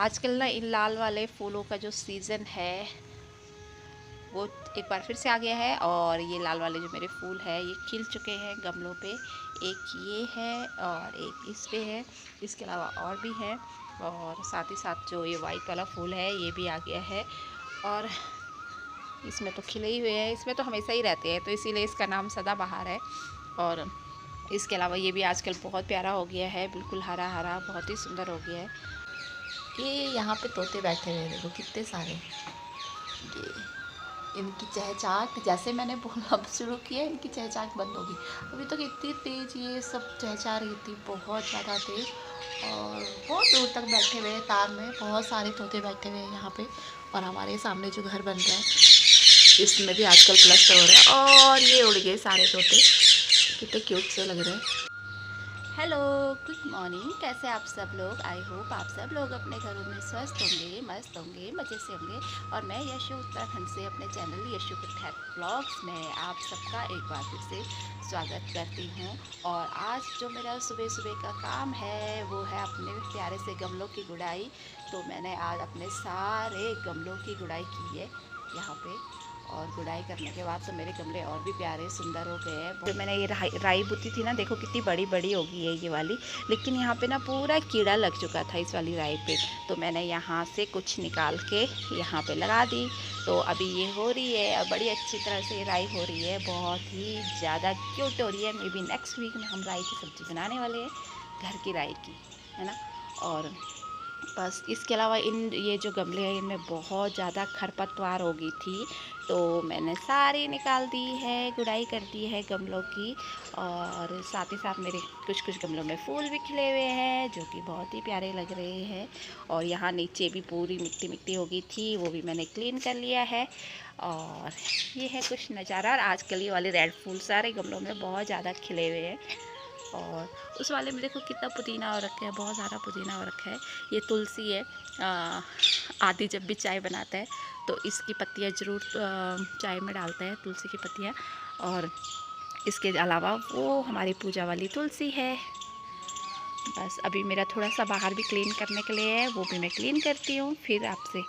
आजकल ना इन लाल वाले फूलों का जो सीज़न है वो एक बार फिर से आ गया है। और ये लाल वाले जो मेरे फूल है ये खिल चुके हैं गमलों पे। एक ये है और एक इस पे है, इसके अलावा और भी है। और साथ ही साथ जो ये वाइट वाला फूल है ये भी आ गया है। और इसमें तो खिले ही हुए हैं, इसमें तो हमेशा ही रहते हैं, तो इसीलिए इसका नाम सदाबहार है। और इसके अलावा ये भी आजकल बहुत प्यारा हो गया है, बिल्कुल हरा हरा, बहुत ही सुंदर हो गया है। ये यहाँ पे तोते बैठे हुए हैं, देखो कितने सारे। ये इनकी चहचहाट, जैसे मैंने बोलना शुरू किया इनकी चहचहाट बंद होगी। अभी तक इतनी तेज़ ये सब चहचहा रही थी, बहुत ज़्यादा तेज़। और बहुत दूर तक बैठे हुए हैं तार में, बहुत सारे तोते बैठे हुए हैं यहाँ पे। और हमारे सामने जो घर बन रहा है इसमें भी आजकल प्लस्तर हो रहा है। और ये उड़ गए सारे तोते, कितने क्यूट से लग रहे हैं। Hello, good morning. कैसे आप सब लोग? आई होप आप सब लोग अपने घरों में स्वस्थ होंगे, मस्त होंगे, मज़े से होंगे। और मैं यशु उत्तराखंड से अपने चैनल यशु कुट्ठैत ब्लॉग्स में आप सबका एक बार फिर से स्वागत करती हूँ। और आज जो मेरा सुबह सुबह का काम है वो है अपने प्यारे से गमलों की गुड़ाई। तो मैंने आज अपने सारे गमलों की गुड़ाई की है यहाँ पे। और गुड़ाई करने के बाद तो मेरे गमले और भी प्यारे सुंदर हो गए हैं। जो मैंने ये राई बुती थी ना, देखो कितनी बड़ी बड़ी होगी है ये वाली। लेकिन यहाँ पे ना पूरा कीड़ा लग चुका था इस वाली राई पे, तो मैंने यहाँ से कुछ निकाल के यहाँ पे लगा दी। तो अभी ये हो रही है और बड़ी अच्छी तरह से राई हो रही है, बहुत ही ज़्यादा क्यूट हो रही है। मे बी नेक्स्ट वीक में हम राई की सब्ज़ी बनाने वाले हैं, घर की राई की, है ना। और बस इसके अलावा ये जो गमले हैं इनमें बहुत ज़्यादा खरपतवार हो गई थी, तो मैंने सारी निकाल दी है, गुड़ाई कर दी है गमलों की। और साथ ही साथ मेरे कुछ कुछ गमलों में फूल भी खिले हुए हैं जो कि बहुत ही प्यारे लग रहे हैं। और यहाँ नीचे भी पूरी मिट्टी मिट्टी हो गई थी, वो भी मैंने क्लीन कर लिया है। और ये है कुछ नज़ारा। और आजकल ये वाले रेड फूल सारे गमलों में बहुत ज़्यादा खिले हुए हैं। और उस वाले में देखो कितना पुदीना हो रखा है, बहुत सारा पुदीना हो रखा है। ये तुलसी है। आदि जब भी चाय बनाता है तो इसकी पत्तियाँ ज़रूर चाय में डालता है, तुलसी की पत्तियाँ। और इसके अलावा वो हमारी पूजा वाली तुलसी है। बस अभी मेरा थोड़ा सा बाहर भी क्लीन करने के लिए है, वो भी मैं क्लीन करती हूँ, फिर आपसे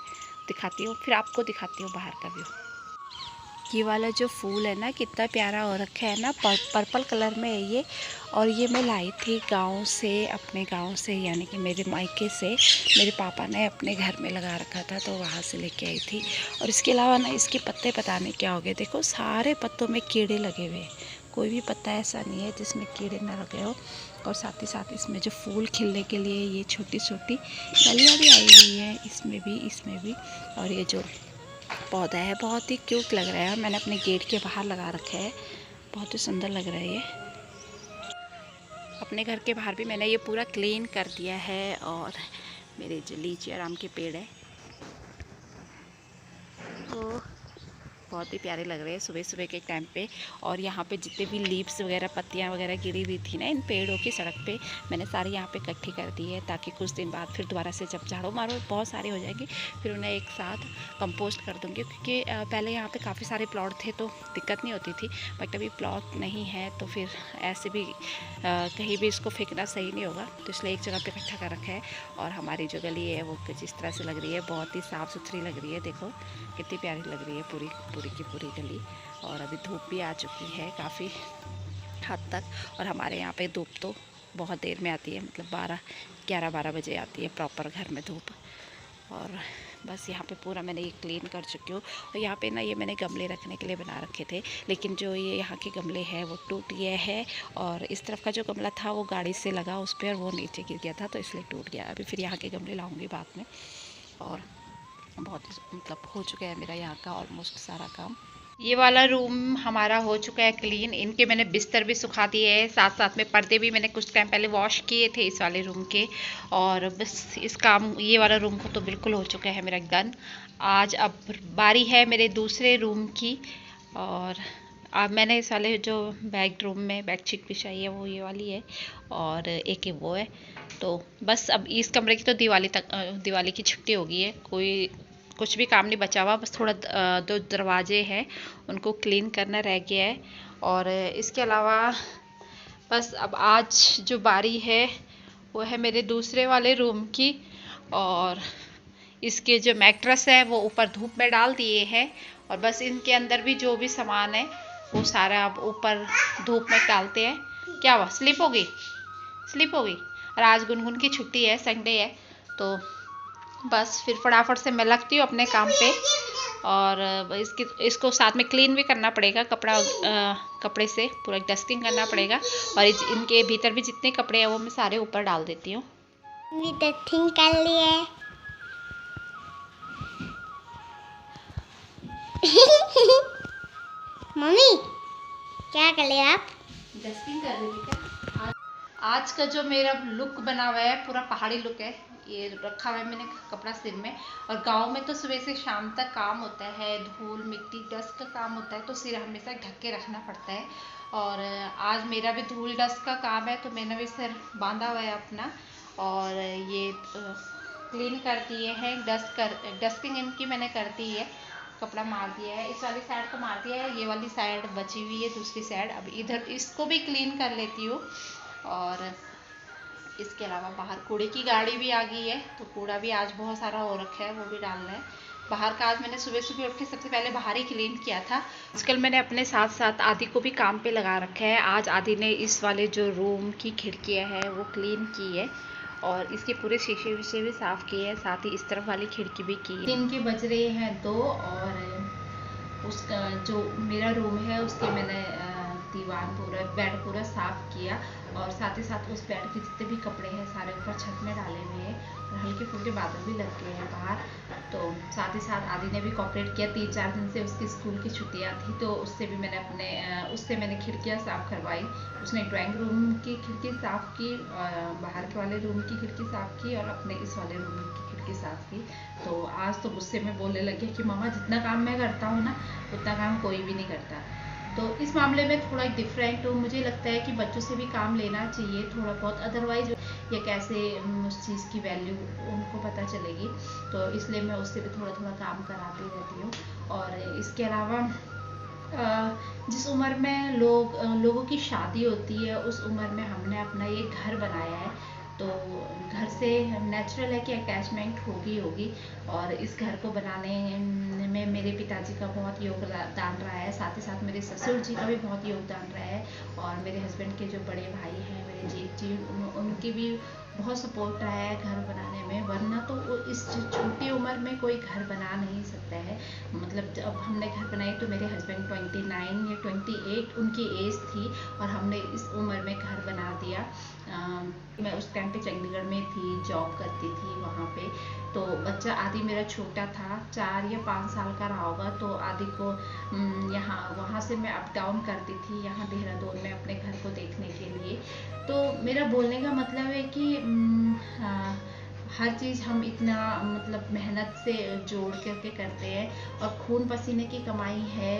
दिखाती हूँ, फिर आपको दिखाती हूँ बाहर का व्यू। ये वाला जो फूल है ना कितना प्यारा हो रखा है ना, पर्पल कलर में है ये। और ये मैं लाई थी गांव से, अपने गांव से, यानी कि मेरे मायके से। मेरे पापा ने अपने घर में लगा रखा था तो वहाँ से लेके आई थी। और इसके अलावा ना इसके पत्ते पता नहीं क्या हो गए, देखो सारे पत्तों में कीड़े लगे हुए हैं, कोई भी पत्ता ऐसा नहीं है जिसमें कीड़े ना लगे हो। और साथ ही साथ इसमें जो फूल खिलने के लिए ये छोटी छोटी कलियाँ भी आई हुई है, इसमें भी। और ये जो पौधा है बहुत ही क्यूट लग रहा है, मैंने अपने गेट के बाहर लगा रखा है, बहुत ही सुंदर लग रहा है ये। अपने घर के बाहर भी मैंने ये पूरा क्लीन कर दिया है। और मेरे जो लीची और आम के पेड़ है वो बहुत ही प्यारे लग रहे हैं सुबह सुबह के टाइम पे। और यहाँ पे जितने भी लीव्स वगैरह, पत्तियाँ वगैरह गिरी हुई थी ना इन पेड़ों की सड़क पे, मैंने सारी यहाँ पे इकट्ठी कर दी है, ताकि कुछ दिन बाद फिर दोबारा से जब झाड़ू मारो बहुत सारे हो जाएंगे, फिर उन्हें एक साथ कंपोस्ट कर दूँगी। क्योंकि पहले यहाँ पे काफ़ी सारे प्लॉट थे तो दिक्कत नहीं होती थी, बट अभी प्लॉट नहीं है तो फिर ऐसे भी कहीं भी इसको फेंकना सही नहीं होगा, तो इसलिए एक जगह पर इकट्ठा कर रखा है। और हमारी जो गली है वो जिस तरह से लग रही है, बहुत ही साफ़ सुथरी लग रही है, देखो कितनी प्यारी लग रही है पूरी की पूरी गली। और अभी धूप भी आ चुकी है काफ़ी हद तक। और हमारे यहाँ पे धूप तो बहुत देर में आती है, मतलब 11-12 बजे आती है प्रॉपर घर में धूप। और बस यहाँ पे पूरा मैंने ये क्लीन कर चुकी हूँ। और यहाँ पे ना ये मैंने गमले रखने के लिए बना रखे थे, लेकिन जो ये यहाँ के गमले हैं वो टूट गए हैं। और इस तरफ का जो गमला था वो गाड़ी से लगा उस पर और वो नीचे गिर गया था, तो इसलिए टूट गया। अभी फिर यहाँ के गमले लाऊँगी बाद में। और बहुत मतलब हो चुका है मेरा यहाँ का ऑलमोस्ट सारा काम। ये वाला रूम हमारा हो चुका है क्लीन, इनके मैंने बिस्तर भी सुखा दिए हैं, साथ साथ में पर्दे भी मैंने कुछ टाइम पहले वॉश किए थे इस वाले रूम के। और बस इस काम, ये वाला रूम को तो बिल्कुल हो चुका है मेरा डन। आज अब बारी है मेरे दूसरे रूम की। और अब मैंने इस वाले जो बेडरूम में बेडशीट बिछाई है वो ये वाली है, और एक ही वो है। तो बस अब इस कमरे की तो दिवाली की छुट्टी हो गई है, कोई कुछ भी काम नहीं बचा हुआ, बस थोड़ा दो दरवाजे हैं उनको क्लीन करना रह गया है। और इसके अलावा बस अब आज जो बारी है वो है मेरे दूसरे वाले रूम की। और इसके जो मैट्रेस है वो ऊपर धूप में डाल दिए हैं और बस इनके अंदर भी जो भी सामान है वो सारा अब ऊपर धूप में डालते हैं। क्या हुआ, स्लिप हो गई? स्लिप हो गई। और आज गुनगुन की छुट्टी है, संडे है, तो बस फिर फटाफट से मैं लगती हूँ अपने काम पे। और इसको साथ में क्लीन भी करना पड़ेगा, कपड़े से पूरा डस्टिंग करना पड़ेगा। और इनके भीतर भी जितने कपड़े हैं वो मैं सारे ऊपर डाल देती हूँ। डस्टिंग कर लिए। मम्मी क्या कर रहे आप? डस्टिंग कर रही थी क्या? आज का जो मेरा लुक बना हुआ है पूरा पहाड़ी लुक है। ये रखा हुआ है मैंने कपड़ा सिर में। और गांव में तो सुबह से शाम तक काम होता है, धूल मिट्टी डस्ट का काम होता है, तो सिर हमेशा ढक के रखना पड़ता है। और आज मेरा भी धूल डस्ट का काम है, तो मैंने भी सिर बांधा हुआ है अपना। और ये क्लीन कर दिए हैं, डस्टिंग इनकी मैंने कर दी है, कपड़ा मार दिया है। इस वाली साइड तो मार दिया है, ये वाली साइड बची हुई है दूसरी साइड। अब इधर इसको भी क्लीन कर लेती हूँ। और इसके अलावा बाहर कूड़े की गाड़ी भी आ गई है, तो कूड़ा भी आज बहुत सारा हो रखा है, वो भी डालना है बाहर का। आज मैंने सुबह सुबह उठ के सबसे पहले बाहर ही क्लीन किया था। आजकल मैंने अपने साथ साथ आदि को भी काम पे लगा रखा है। आज आदि ने इस वाले जो रूम की खिड़कियाँ हैं वो क्लीन की है और इसके पूरे शीशे विशे भी साफ़ किए हैं, साथ ही इस तरफ वाली खिड़की भी की है। दिन के बज रहे हैं 2 और उसका जो मेरा रूम है उसके मैंने दीवार पूरा बेड पूरा साफ़ किया। और साथ ही साथ उस बेड के जितने भी कपड़े हैं सारे ऊपर छत में डाले हुए हैं। और हल्के फुल्के बादल भी लग गए हैं बाहर। तो साथ ही साथ आदि ने भी कॉपरेट किया। 3-4 दिन से उसकी स्कूल की छुट्टियां थी, तो उससे भी मैंने उससे मैंने खिड़कियां साफ़ करवाई। उसने ड्राइंग रूम की खिड़की साफ़ की, बाहर के वाले रूम की खिड़की साफ़ की और अपने इस वाले रूम की खिड़की साफ़ की। तो आज तो गुस्से में बोलने लगे कि मामा जितना काम मैं करता हूँ ना उतना काम कोई भी नहीं करता। तो इस मामले में थोड़ा डिफरेंट तो मुझे लगता है कि बच्चों से भी काम लेना चाहिए थोड़ा बहुत, अदरवाइज ये कैसे उस चीज़ की वैल्यू उनको पता चलेगी। तो इसलिए मैं उससे भी थोड़ा थोड़ा काम कराती रहती हूँ। और इसके अलावा जिस उम्र में लोगों की शादी होती है उस उम्र में हमने अपना ये घर बनाया है, तो घर से नेचुरल है कि अटैचमेंट होगी। और इस घर को बनाने में मेरे पिताजी का बहुत योगदान रहा है, साथ ही साथ मेरे ससुर जी का भी बहुत योगदान रहा है। और मेरे हस्बैंड के जो बड़े भाई हैं मेरे जेठ जी, उनकी भी बहुत सपोर्ट रहा है घर बनाने में। वरना तो इस छोटी उम्र में कोई घर बना नहीं सकता है। मतलब जब हमने घर बनाई तो मेरे हस्बैंड 29 या 28 उनकी एज थी और हमने इस उम्र में घर बना दिया। मैं उस टाइम पे चंडीगढ़ में थी, जॉब करती थी वहाँ पे। तो बच्चा आदि मेरा छोटा था, 4 या 5 साल का रहा होगा। तो आदि को यहाँ वहाँ से मैं अप डाउन करती थी यहाँ देहरादून में अपने घर को देखने के लिए। तो मेरा बोलने का मतलब है कि हर चीज़ हम इतना मतलब मेहनत से जोड़ करके करते हैं और खून पसीने की कमाई है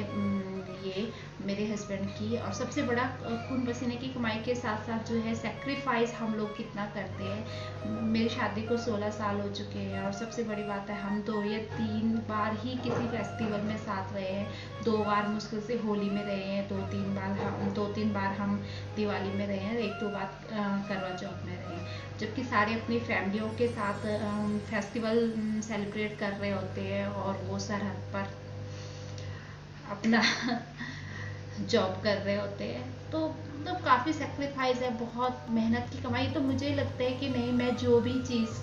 ये मेरे हस्बैंड की। और सबसे बड़ा खून पसीने की कमाई के साथ साथ जो है सेक्रीफाइस हम लोग कितना करते हैं। मेरी शादी को 16 साल हो चुके हैं और सबसे बड़ी बात है हम 2 या 3 बार ही किसी फेस्टिवल में साथ रहे हैं। 2 बार मुश्किल से होली में रहे हैं, 2-3 बार हम दिवाली में रहे हैं, 1-2 बार करवा चौथ में रहे हैं। जबकि सारे अपनी फैमिलियों के साथ फेस्टिवल सेलिब्रेट कर रहे होते हैं और वो सरहद पर अपना जॉब कर रहे होते हैं। तो मतलब काफ़ी सेक्रीफाइस है, बहुत मेहनत की कमाई। तो मुझे लगता है कि नहीं, मैं जो भी चीज़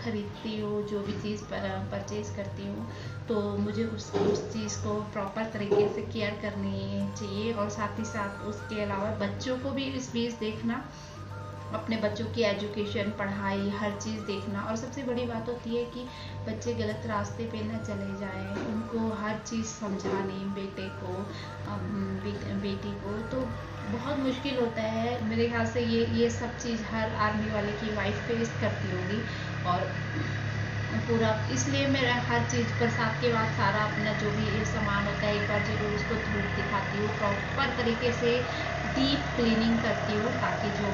खरीदती हूँ, जो भी चीज़ परचेज़ करती हूँ, तो मुझे उस चीज़ को प्रॉपर तरीके से केयर करनी चाहिए। और साथ ही साथ उसके अलावा बच्चों को भी इस बीच देखना, अपने बच्चों की एजुकेशन पढ़ाई हर चीज़ देखना। और सबसे बड़ी बात होती है कि बच्चे गलत रास्ते पे ना चले जाएं, उनको हर चीज़ समझानी, बेटे को बेटी को। तो बहुत मुश्किल होता है मेरे ख्याल से ये सब चीज़ हर आर्मी वाले की वाइफ फेस करती होगी। और पूरा इसलिए मैं हर चीज़ बरसात के बाद सारा अपना जो भी सामान होता है एक बार जरूर उसको धूप दिखाती हूँ, प्रॉपर तरीके से डीप क्लीनिंग करती हूँ ताकि जो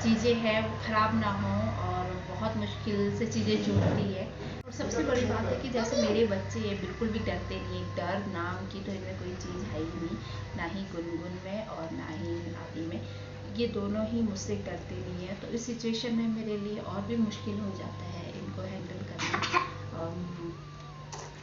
चीज़ें हैं वो ख़राब ना हो। और बहुत मुश्किल से चीज़ें जुड़ती है। और सबसे बड़ी बात है कि जैसे मेरे बच्चे ये बिल्कुल भी डरते नहीं, डर नाम की तो इनमें कोई चीज़ है ही नहीं, ना ही गुनगुन में और ना ही आदि में। ये दोनों ही मुझसे डरते नहीं है, तो इस सिचुएशन में मेरे लिए और भी मुश्किल हो जाता है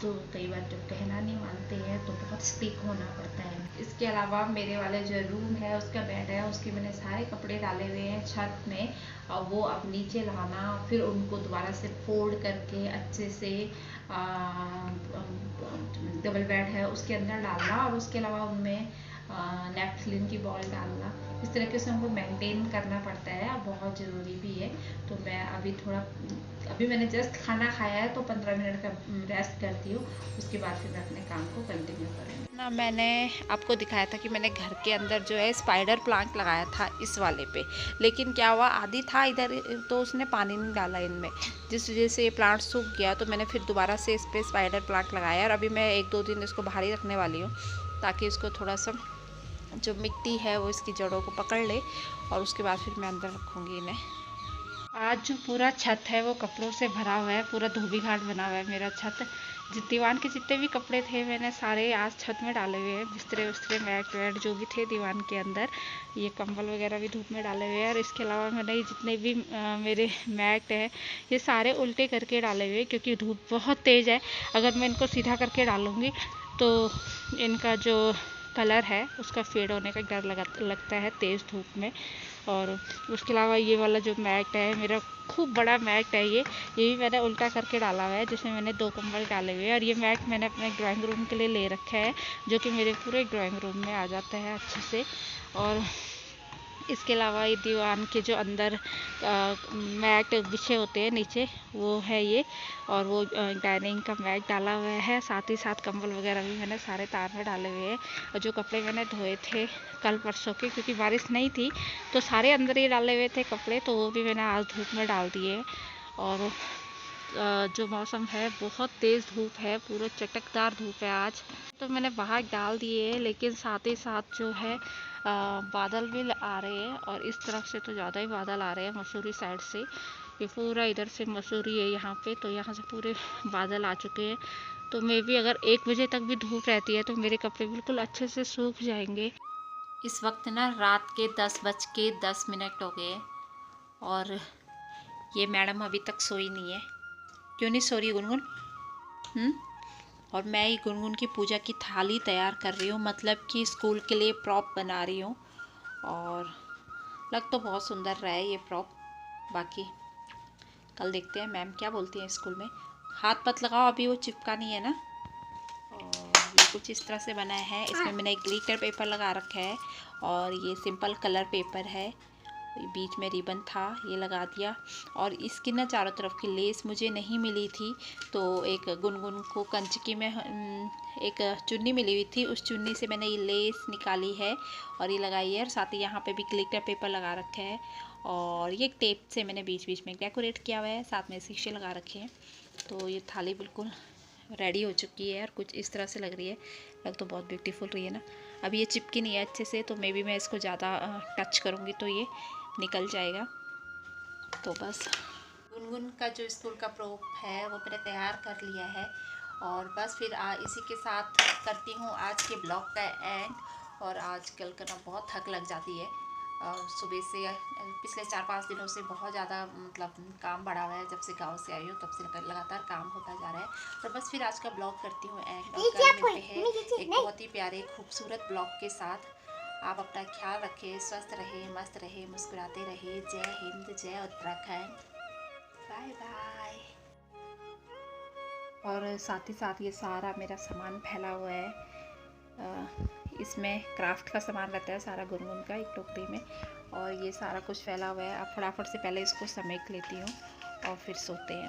तो कई बार जब कहना नहीं मानते हैं तो बहुत स्टिक होना पड़ता है। इसके अलावा मेरे वाले जो रूम है उसका बेड है, उसके मैंने सारे कपड़े डाले हुए हैं छत में, और वो अब नीचे लाना, फिर उनको दोबारा से फोल्ड करके अच्छे से डबल बेड है उसके अंदर डालना, और उसके अलावा उनमें नैपथलिन की बॉल डालना। इस तरीके से हमको मेंटेन करना पड़ता है, बहुत ज़रूरी भी है। तो मैं अभी मैंने जस्ट खाना खाया है तो 15 मिनट का रेस्ट करती हूँ, उसके बाद फिर मैं अपने काम को कंटिन्यू करूँगी ना। मैंने आपको दिखाया था कि मैंने घर के अंदर जो है स्पाइडर प्लांट लगाया था इस वाले पे, लेकिन क्या हुआ, आधी था इधर तो उसने पानी नहीं डाला इनमें, जिस वजह से ये प्लांट सूख गया। तो मैंने फिर दोबारा से इस पर स्पाइडर प्लांट लगाया, और अभी मैं 1-2 दिन इसको बाहर ही रखने वाली हूँ, ताकि इसको थोड़ा सा जो मिट्टी है वो इसकी जड़ों को पकड़ ले, और उसके बाद फिर मैं अंदर रखूँगी इन्हें। आज जो पूरा छत है वो कपड़ों से भरा हुआ है, पूरा धोबी घाट बना हुआ है मेरा छत। दीवान के जितने भी कपड़े थे मैंने सारे आज छत में डाले हुए हैं, बिस्तरे उस्तरे मैट वैट जो भी थे दीवान के अंदर, ये कंबल वगैरह भी धूप में डाले हुए हैं। और इसके अलावा मैंने जितने भी मेरे मैट हैं ये सारे उल्टे करके डाले हुए हैं, क्योंकि धूप बहुत तेज़ है। अगर मैं इनको सीधा करके डालूँगी तो इनका जो कलर है उसका फेड होने का डर लगता है तेज़ धूप में। और उसके अलावा ये वाला जो मैट है मेरा खूब बड़ा मैट है, ये भी मैंने उल्टा करके डाला हुआ है, जिसमें मैंने 2 कंबल डाले हुए हैं। और ये मैट मैंने अपने ड्राइंग रूम के लिए ले रखा है, जो कि मेरे पूरे ड्राइंग रूम में आ जाता है अच्छे से। और इसके अलावा ये दीवान के जो अंदर मैट बिछे होते हैं नीचे वो है ये, और वो डाइनिंग का मैट डाला हुआ है। साथ ही साथ कंबल वगैरह भी मैंने सारे तार में डाले हुए हैं। और जो कपड़े मैंने धोए थे कल परसों के, क्योंकि बारिश नहीं थी तो सारे अंदर ही डाले हुए थे कपड़े, तो वो भी मैंने आज धूप में डाल दिए। और जो मौसम है बहुत तेज़ धूप है, पूरा चटकदार धूप है आज, तो मैंने बाहर डाल दिए। लेकिन साथ ही साथ जो है बादल भी आ रहे हैं, और इस तरफ से तो ज़्यादा ही बादल आ रहे हैं मसूरी साइड से। ये पूरा इधर से मसूरी है यहाँ पे, तो यहाँ से पूरे बादल आ चुके हैं। तो मे भी अगर 1 बजे तक भी धूप रहती है तो मेरे कपड़े बिल्कुल अच्छे से सूख जाएंगे। इस वक्त ना रात के 10:10 हो गए, और ये मैडम अभी तक सोई नहीं है। क्यों नहीं सो रही गुनगुन? और मैं ही गुनगुन की पूजा की थाली तैयार कर रही हूँ, मतलब कि स्कूल के लिए प्रॉप बना रही हूँ। और लग तो बहुत सुंदर रहा है ये प्रॉप, बाकी कल देखते हैं मैम क्या बोलती हैं स्कूल में। हाथ मत लगाओ, अभी वो चिपका नहीं है ना। और ये कुछ इस तरह से बना है, इसमें मैंने एक ग्लिटर पेपर लगा रखा है, और ये सिंपल कलर पेपर है, बीच में रिबन था ये लगा दिया। और इसकी ना चारों तरफ की लेस मुझे नहीं मिली थी, तो एक गुनगुन को कंचकी में एक चुन्नी मिली हुई थी, उस चुन्नी से मैंने ये लेस निकाली है और ये लगाई है। और साथ ही यहाँ पे भी ग्लिटर पेपर लगा रखा है, और ये टेप से मैंने बीच बीच में डेकोरेट किया हुआ है, साथ में शीशे लगा रखे हैं। तो ये थाली बिल्कुल रेडी हो चुकी है और कुछ इस तरह से लग रही है। लग तो बहुत ब्यूटीफुल रही है ना। अभी ये चिपकी नहीं है अच्छे से, तो मे बी मैं इसको ज़्यादा टच करूँगी तो ये निकल जाएगा। तो बस गुनगुन का जो स्कूल का प्रॉप है वो मैंने तैयार कर लिया है, और बस फिर इसी के साथ करती हूँ आज के ब्लॉग का एंड। और आजकल करना बहुत थक लग जाती है, सुबह से पिछले 4-5 दिनों से बहुत ज़्यादा मतलब काम बढ़ा हुआ है। जब से गांव से आई हूँ तब से लगातार काम होता जा रहा है। और बस फिर आज का ब्लॉग करती हूँ एंड, और कल मिलते हैं एक बहुत ही प्यारे खूबसूरत ब्लॉग के साथ। आप अपना ख्याल रखें, स्वस्थ रहे, मस्त रहे, मुस्कुराते रहे। जय हिंद, जय उत्तराखंड, बाय बाय। और साथ ही साथ ये सारा मेरा सामान फैला हुआ है, इसमें क्राफ्ट का सामान रहता है सारा गुनगुन का एक टोकरी में, और ये सारा कुछ फैला हुआ है। अब फटाफट से पहले इसको समेट लेती हूँ और फिर सोते हैं।